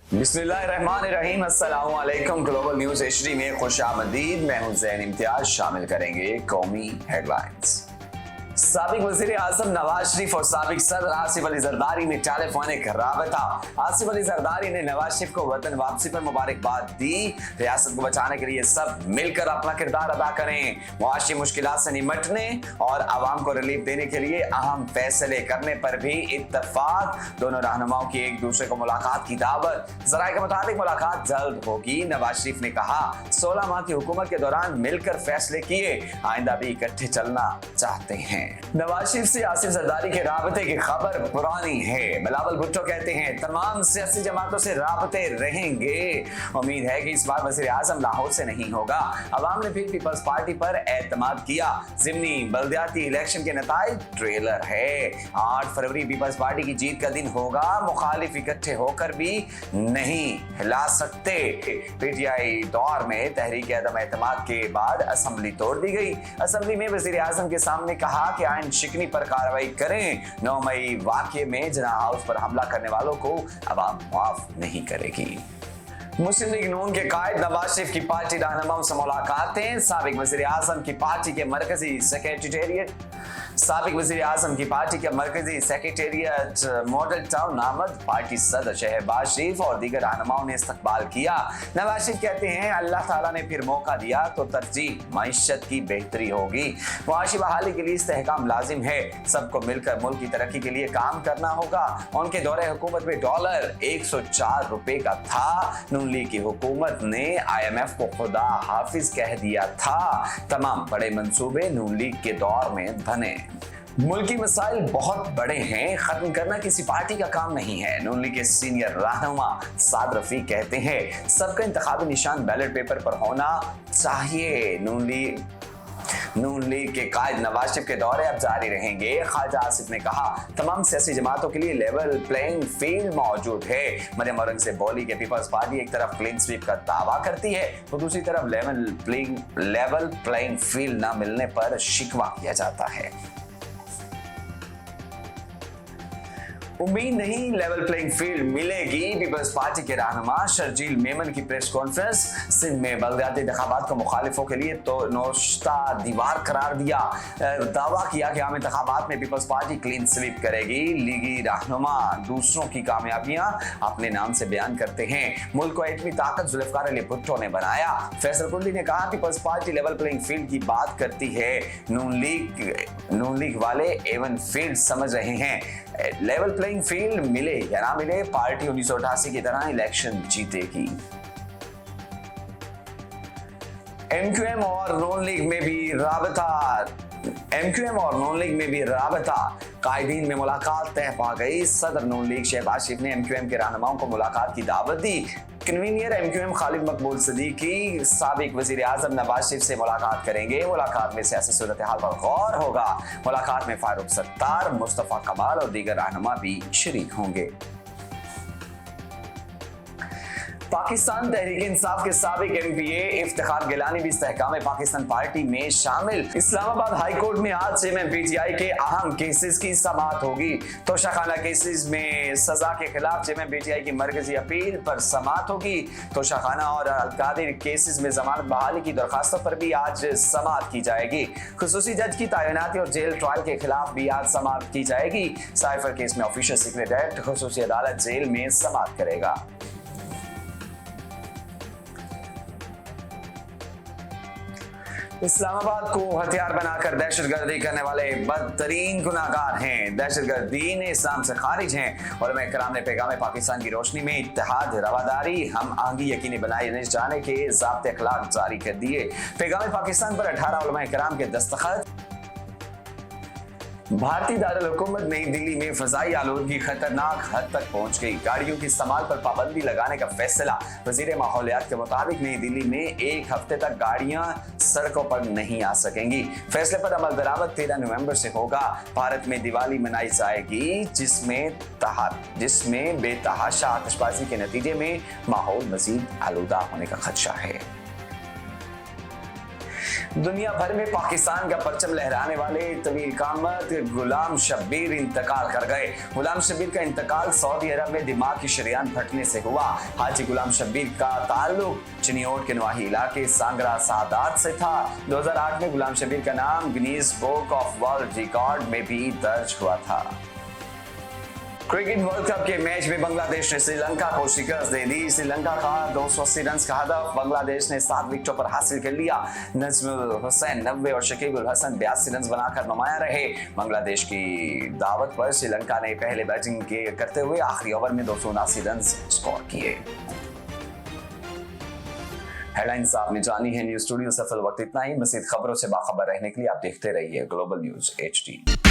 बिस्मिल्लाहिर्रहमानिर्रहीम, अस्सलामु अलैकुम। ग्लोबल न्यूज HD में खुशामदीद। मैं हूं ज़ैन इम्तियाज। शामिल करेंगे कौमी हेडलाइंस। साबिक वज़ीर आज़म नवाज शरीफ और साबिक सदर आसिफ अली जरदारी में टेलीफोनिक राबता। आसिफ अली जरदारी ने नवाज शरीफ को वतन वापसी पर मुबारकबाद दी। रियासत को बचाने के लिए सब मिलकर अपना किरदार अदा करें, मुआशी मुश्किलात से निमटने और आवाम को रिलीफ देने के लिए अहम फैसले करने पर भी इत्तफाक। दोनों रहनुमाओं की एक दूसरे को मुलाकात की दावत। ज़राए के मुताबिक मुलाकात जल्द होगी। नवाज शरीफ ने कहा 16 माह की हुकूमत के दौरान मिलकर फैसले किए, आइंदा भी इकट्ठे चलना चाहते हैं। नवाज शरीफ से आसिफ जरदारी के राबते की खबर पुरानी है। बिलावल भुट्टो कहते हैं तमाम सियासी जमातों से राबते रहेंगे। उम्मीद है कि इस बार वज़ीर आज़म लाहौर से नहीं होगा। अवाम ने फिर पीपल्स पार्टी पर एतमाद किया। ज़िमनी बल्दियाती इलेक्शन के नताइज ट्रेलर है। 8 फरवरी पीपल्स पार्टी की जीत का दिन होगा। मुखालिफ इकट्ठे होकर भी नहीं हिला सकते। PTI दौर में तहरीक अदम एतमाद के बाद असम्बली तोड़ दी गई। असम्बली में वज़ीर आज़म के सामने कहा कि आइन शिकनी पर कार्रवाई करें। 9 मई वाक़ये में जना हाउस पर हमला करने वालों को अवाम माफ नहीं करेगी। मुस्लिम लीग नून के कायद नवाज शरीफ की पार्टी रहनुमाओं से मुलाकातें। साबिक वज़ीर आज़म की पार्टी के मरकजी सेक्रेटेरिएट मॉडल टाउन नामद पार्टी सदर शहबाज शरीफ और दीगर रहनुमाओं ने इस्तकबाल किया। नवाज शरीफ कहते हैं अल्लाह ताला ने फिर मौका दिया तो तरजीह मईशत की बेहतरी होगी। मुआशी बहाली के लिए इस्तेहकाम लाजिम है। सबको मिलकर मुल्क की तरक्की के लिए काम करना होगा। उनके दौरे हुकूमत में डॉलर 104 रुपए का था। नून लीग की हुकूमत ने IMF को खुदा हाफिज कह दिया था। तमाम बड़े मंसूबे नून लीग के दौर में बने। मुल्की मसाइल बहुत बड़े हैं, खत्म करना किसी पार्टी का काम नहीं है। नून लीग के सीनियर रहनुमा साद रफीक कहते हैं सबका इंतखाबी निशान बैलेट पेपर पर होना चाहिए। नून लीग के कायद नवाज शरीफ के दौरे अब जारी रहेंगे। ख्वाजा आसिफ ने कहा तमाम सियासी जमातों के लिए लेवल प्लेइंग फील्ड मौजूद है। मरियम औरंगज़ेब बोली कि पीपल्स पार्टी एक तरफ क्लीन स्वीप का दावा करती है तो दूसरी तरफ लेवल प्लेइंग फील्ड न मिलने पर शिकवा किया जाता है। उम्मीद नहीं लेवल प्लेइंग फील्ड मिलेगी। पीपल्स पार्टी के रहनुमा शर्जील मेमन की प्रेस कॉन्फ्रेंस। सिंध में बल्दियाती इंतखाबात को मुखालिफों के लिए तो नौश्ता दीवार करार दिया। दावा किया कि आम इंतखाबात में पीपल्स पार्टी क्लीन स्वीप करेगी। लीगी रहनुमा दूसरों की कामयाबियां अपने नाम से बयान करते हैं। मुल्क को एटमी ताकत जुल्फ़िकार अली भुट्टो ने बनाया। फैसल कुल्ली ने कहा Peoples Party level playing field की बात करती है। नून लीग वाले एवन फील्ड समझ रहे हैं। लेवल प्लेइंग फील्ड मिले या ना मिले, पार्टी 1988 की तरह इलेक्शन जीतेगी। MQM और नून लीग में भी राबता। कायदीन में मुलाकात तय पा गई। सदर नून लीग शहबाज शरीफ ने MQM के रहनुमाओं को मुलाकात की दावत दी। कन्वीनियर MQM खालिद मकबूल सदीकी साबिक वज़ीर आज़म नवाज शरीफ से मुलाकात करेंगे। मुलाकात में सियासी सूरत हाल पर गौर होगा। मुलाकात में फारूक सत्तार, मुस्तफ़ा कमाल और दीगर रहनुमा भी शरीक होंगे। पाकिस्तान तहरीक इंसाफ के साबिक MPA इफ्तिखार गिलानी भी इस्तेहकाम पाकिस्तान पार्टी में शामिल। इस्लामाबाद हाई कोर्ट में आज से PTI के अहम केसेस की समाअत होगी। तोशाखाना केसेस में सजा के खिलाफ चेयरमैन PTI की मरकजी अपील पर समाअत होगी। तोशाखाना और अलकादिर केसेस में जमानत बहाली की दरखास्तों पर भी आज समाअत की जाएगी। खुसूसी जज की तैनाती और जेल ट्रायल के खिलाफ भी आज समाअत की जाएगी। साइफर केस में ऑफिशियल सीक्रेट एक्ट खुसूसी अदालत जेल में समाअत करेगा। इस्लामाबाद को हथियार बनाकर दहशतगर्दी करने वाले बदतरीन गुनाहगार हैं। दहशतगर्द दीन इस्लाम से खारिज हैं। उलमा इकराम ने पैगाम पाकिस्तान की रोशनी में इत्तेहाद, रवादारी, हम आहंगी यकीनी बनाए जाने के ज़ाब्ते अखलाक जारी कर दिए। पैगाम पाकिस्तान पर 18 उलमा इकराम के दस्तखत। भारतीय दारुल हुकूमत नई दिल्ली में फजाई आलूदगी खतरनाक हद तक पहुंच गई। गाड़ियों की इस्तेमाल पर पाबंदी लगाने का फैसला। वजीर माहौलियात के मुताबिक नई दिल्ली में एक हफ्ते तक गाड़ियां सड़कों पर नहीं आ सकेंगी। फैसले पर अमल दरामद 13 नवंबर से होगा। भारत में दिवाली मनाई जाएगी जिसमें बेतहाशा आतिशबाजी के नतीजे में माहौल मजीद आलूदा होने का खदशा है। दुनिया भर में पाकिस्तान का परचम लहराने वाले तवील कामत गुलाम शब्बीर इंतकाल कर गए। गुलाम शब्बीर का इंतकाल सऊदी अरब में दिमाग की शरीयान फटने से हुआ। हाजी गुलाम शब्बीर का ताल्लुक चिनियोट के नवाही इलाके सांगरा सादात से था। 2008 में गुलाम शब्बीर का नाम Guinness book of world record में भी दर्ज हुआ था। क्रिकेट वर्ल्ड कप के मैच में बांग्लादेश ने श्रीलंका को शिकस्त दे दी। श्रीलंका का 280 रन का हदफ बांग्लादेश ने 7 विकेटों पर हासिल कर लिया। नजमुल हुसैन 90 और शकीबुल हसन 82 रन बनाकर नुमाया रहे। बांग्लादेश की दावत पर श्रीलंका ने पहले बैटिंग करते हुए आखिरी ओवर में 279 रन स्कोर किए। हेडलाइंस आपने जानी है। न्यूज स्टूडियो से फिल वक्त इतना ही। मज़ीद खबरों से बाखबर रहने के लिए आप देखते रहिए ग्लोबल न्यूज HD।